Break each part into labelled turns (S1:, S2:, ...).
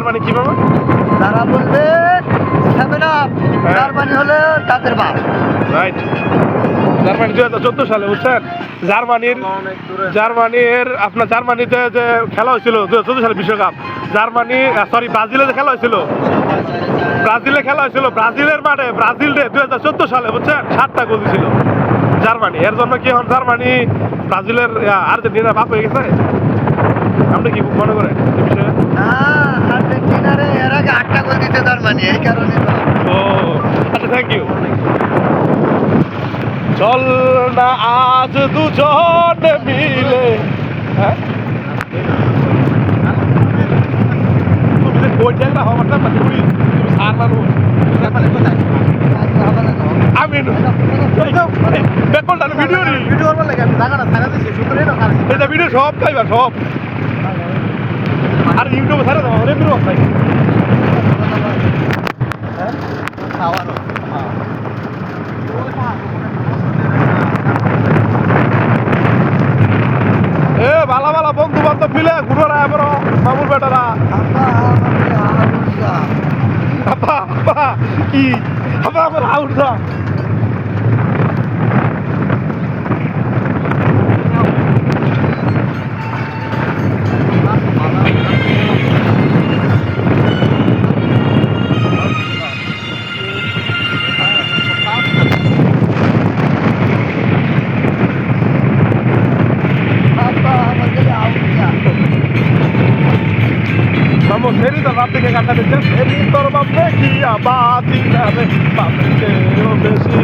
S1: Germany কি পাবো?
S2: তারা বলবে 7 আপ, জার্মানি হলে তাদের বাপ।
S1: রাইট। জার্মানি 2014 সালে বুঝছেন, জার্মানির আপনার জার্মানিতে যে খেলা হয়েছিল 2014 সালে বিশ্বকাপ, জার্মানি সরি ব্রাজিলে যে খেলা হয়েছিল, ব্রাজিলের মাঠে ব্রাজিলে 2014 সালে বুঝছেন 7টা গোল দিছিল জার্মানি। এর জন্য কি এখন জার্মানি ব্রাজিলের আর্জেন্টিনার বাপ হয়ে গেছে? আপনি কি মনে করেন এই বিষয়ে?
S2: না, আর্জেন্টিনারে এর আগে 8টা গোল দিতে জার্মানি, এই কারণে তো।
S1: ও আচ্ছা, থ্যাংক ইউ। চল না আজ দুজন মিলে, হ্যাঁ আমি ভিডিও ভিডিও সব খাইবা সব, আর ইউটিউবে ছাড়া দেওয়া হলে এ ভালো ভালো বন্ধু বান্ধব মিলে ঘুরে এবার মামুর বেটারা কি আমার আউট দা Vamos, Feri, da Rappe che canta del tempo, e mi torno a me chi abbatti la me, ma perché io mi si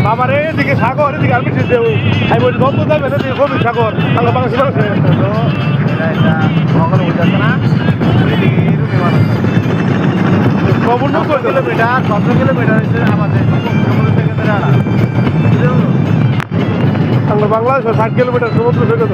S1: বাবার এদিকে সাগর, এদিকে আমি দেব আমি বলি গল্প যাবে না, এদিকে গভীর সাগর আল্লাহ বাংলাদেশ কিলোমিটার 17 কিলোমিটার হচ্ছে আমাদের বাংলাদেশ 60 কিলোমিটার সমুদ্র সৈকত।